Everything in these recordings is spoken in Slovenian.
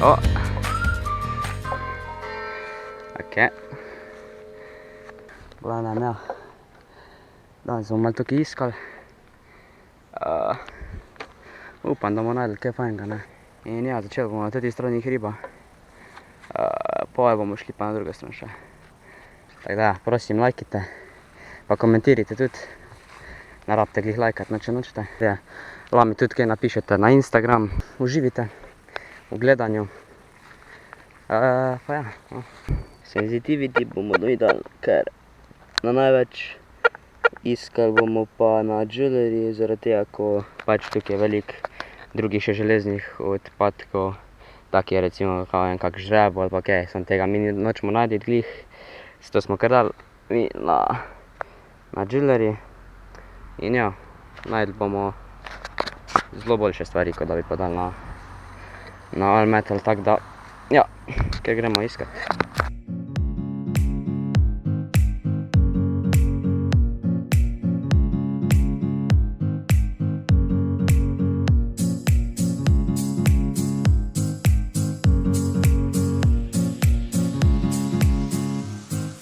O. Ok. Glavnem, ja. Danes bomo malo tukaj iskali. Upam, da bomo najdli kaj fajnega, ne. In ja, začeli bomo na teti strani hriba. Poje bomo šli pa na drugo stran še. Tako da, prosim, lajkite. Pa komentirajte tudi. Ne rabite glih lajkati, če nočete. Lahko mi tudi kaj napišete na Instagram. Uživite v gledanju. Pa ja. Sensitivity bomo dojidali, ker na največ iskali bomo pa na jewelry, zaradi tega, ko pač tukaj je veliko drugih še železnih odpadkov. Tak je recimo kak žreb ali pa kaj, samo tega mi nočemo najti glih. Zato smo kar dali na jewelry. In ja, najdli bomo zelo boljše stvari, kot da bi pa dali na all metal, tako da, ja, kaj gremo iskat.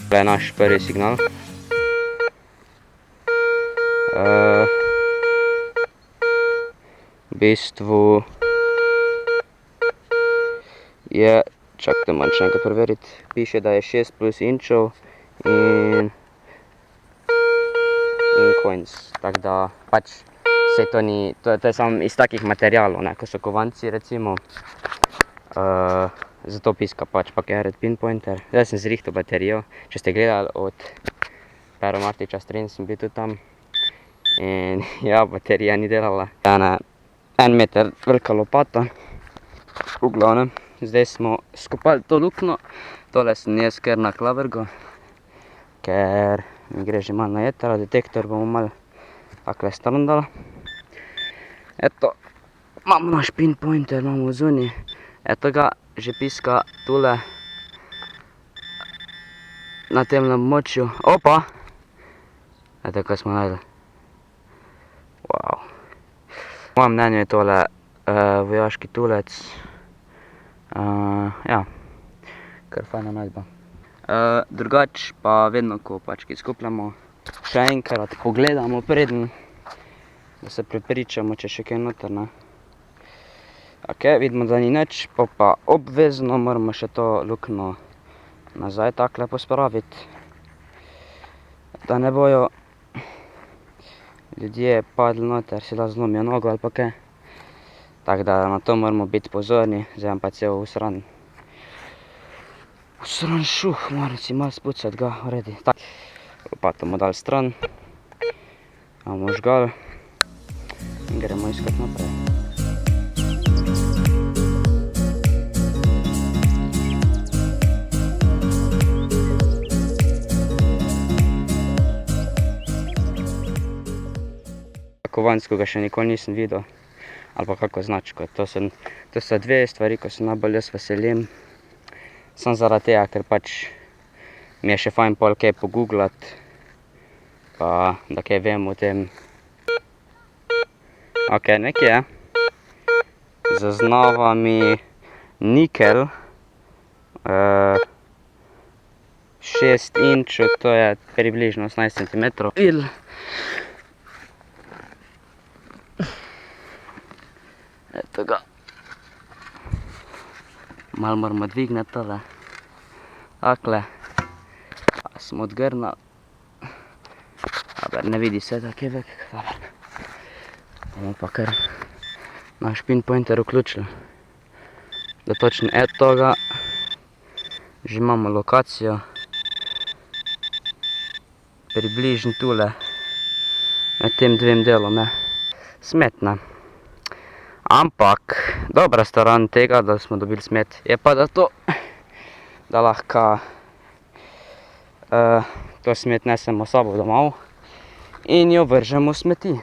To je naš prvi signal. V bistvu je, čakajte, moram še enkrat preveriti, piše, da je 6 plus inčov in coins, tako da pač se to ni, to je samo iz takih materialov, ne, ko so kovanci recimo, zato piska pač Packard pinpointer. Zdaj sem zrihtal baterijo, če ste gledali od Pero Martiča stran, sem bil tudi tam in ja, baterija ni delala. En meter velika lopata, v glavnem. Zdaj smo skopali to luknjo, tole sem jaz kar na klavrgo, ker mi gre že malo na jetra, detektor bomo malo takle stran dali. Eto, imamo naš pinpointer, imamo v zuni, eto ga, že piska tule na temnem območju. Opa! Eto, kaj smo najdli. Wow. Po mojem mnenju je tole vojaški tulec. Ja, kar fajna najdba. Drugač pa vedno, ko pač kaj skupljamo, še enkrat pogledamo preden, da se prepričamo, če še kaj noter, ne. Ok, vidimo, da ni nič, pa obvezno moramo še to luknjo nazaj takle pospraviti, da ne bojo ljudje padli noter, si da zlomijo nogo ali pa kaj. Tako da na to moramo biti pozorni, zdaj imam pa cel usran šuh, moram si malo spucati ga, uredi. Lopato bomo dali stran, imamo žgal in gremo iskat naprej. Kovansko ga še nikoli nisem videl, ali pa kako značko. To so dve stvari, ko se najbolj jaz veselim. Samo zaradi tega, ker pač mi je še fajn pol kaj pogooglati, pa da kaj vem o tem. Ok, nekaj je. Zaznava mi nikel, 6 inčov, to je približno 18 centimetrov. Eto ga. Malo moramo dvigniti tole. Takle. Smo odgrnali. Dobar, ne vidi se tako je vek. Dobar. Bomo pa kar naš pinpointer vključili. Da točno eto ga. Že imamo lokacijo. Približno tule. Med tem dvem delom je smetna. Ampak, dobra stran tega, da smo dobili smet, je pa da to, da lahko to smet nesemo s sabo domov in jo vržemo v smeti.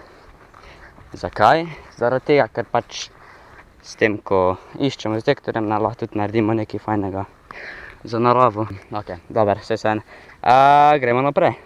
Zakaj? Zaradi tega, ker pač s tem, ko iščemo z detektorjem, lahko tudi naredimo nekaj fajnega za naravo. Ok, dober, vse sen. Gremo naprej.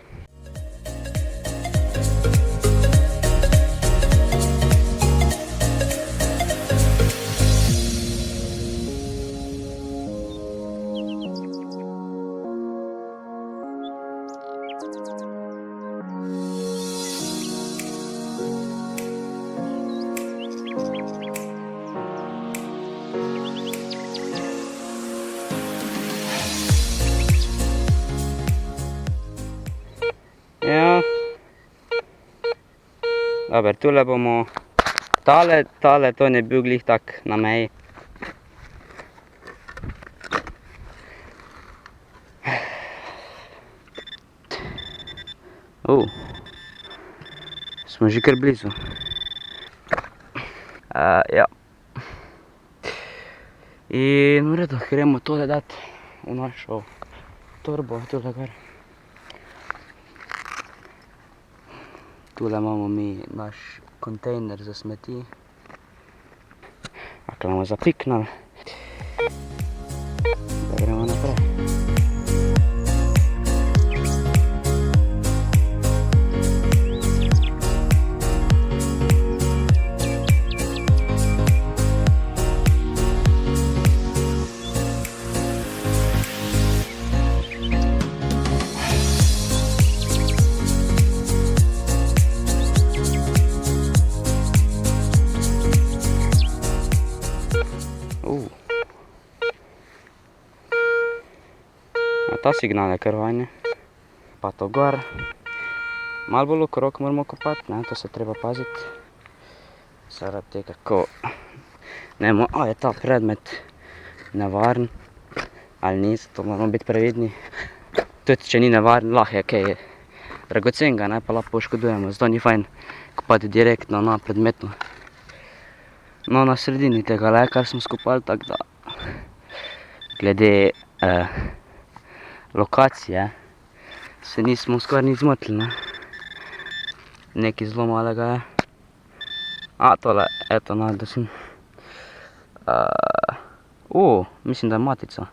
Dober, tule bomo, tale, to ne bil glih tak na meji. Smo že kar blizu. Ja. In v redu, gremo tole dati v našo torbo, tule gor. Tule imamo mi naš kontejner za smeti. Akle bomo zapiknili. Da gremo naprej. Ta signal je kar vajne. Pa to gor. Malo bolj okrog moramo kopati, ne, to se treba paziti. Zaradi tega, ko ne vemo, a je ta predmet nevaren ali ni, zato moramo biti previdni. Tudi če ni nevaren, lahko je kaj dragocenega, ne, pa lahko poškodujemo, zato ni fajn kopati direktno na predmetu. No, na sredini tega le, kar smo skopali, tako da glede lokacije se nismo skoraj nič zmotili, ne. Nekaj zelo malega je. Tole, eto, našel sem. Mislim, da je matica.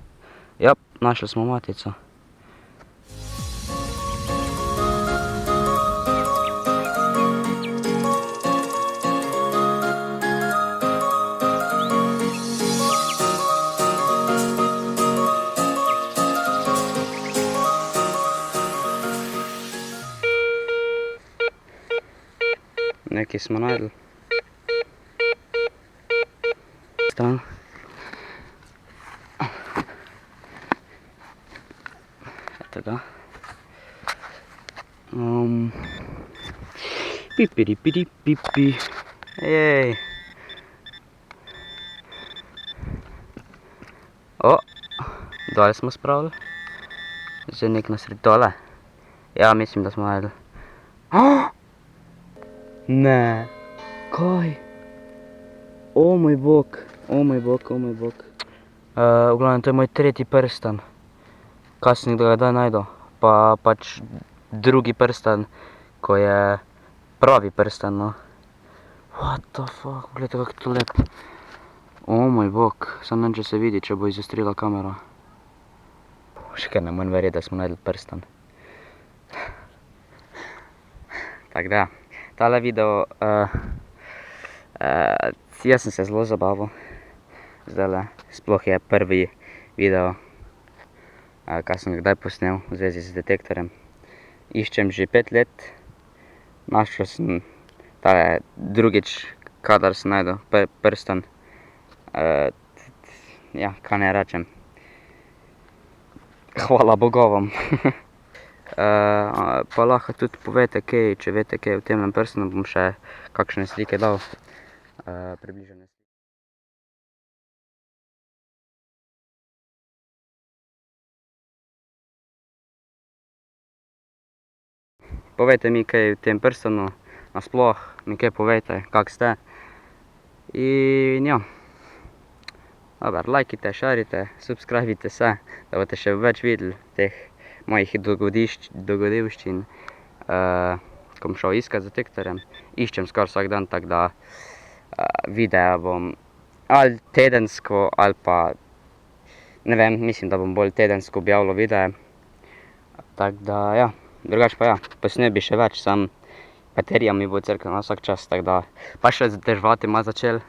Ja, našli smo matico. Nekaj smo našli. Stran. Eto ga. Pipiripipi. Jej. Dole smo spravili. Zdaj nek na sred dole. Ja, mislim, da smo našli. Ne, kaj? O moj bog. V glavnem, to je moj tretji prstan. Kaj sem ga kdaj našel. Pa pač drugi prstan, ko je pravi prstan, no. What the fuck, gledajte, kako je to lep. O moj bog, samo ne vem, če se vidi, če bo izostrila kamera. Še kar ne morem verjeti, da smo našli prstan. Tako da, tale video, jaz sem se zelo zabaval. Zdajle, sploh je prvi video, kaj sem ga kdaj posnel v zvezi z detektorjem. Iščem že 5 let. Našel sem tale drugič, kadar sem našel prstan. Ja, kaj ne rečem. Hvala bogovom. Pa lahko tudi povejte kaj, če veste kaj o temnem prstanu, bom še kakšne slike dal, približane. Povejte mi kaj o tem prstanu, nasploh mi kaj povejte, kak ste. In ja, dober, lajkite, šarite, subscribite se, da boste še več videli teh mojih dogodivščin, ko bom šel iskat z detektorjem. Iščem skoraj vsak dan, tako da videa bom ali tedensko, ali pa, ne vem, mislim, da bom bolj tedensko objavljal videe. Tako da, ja, drugače pa ja, posnel bi še več, samo baterija mi bo crknila vsak čas, tako da, pa še deževati ima začel.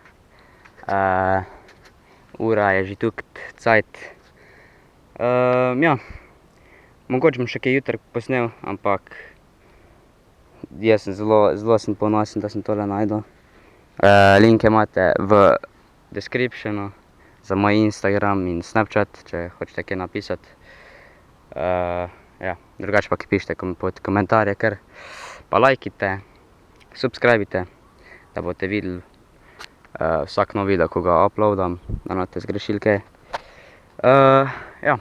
Ura je že tukaj cajt. Ja. Mogoče bom še kaj jutri posnel, ampak jaz sem zelo sem ponosen, da sem tole našel. Linke imate v descriptionu za moj Instagram in Snapchat, če hočete kaj napisati. Ja, drugače pa kaj pišite pod komentarje, ker pa lajkite, subscribite, da boste videli vsak nov video, ko ga uploadam, da ne boste zgrešili kaj. Ja.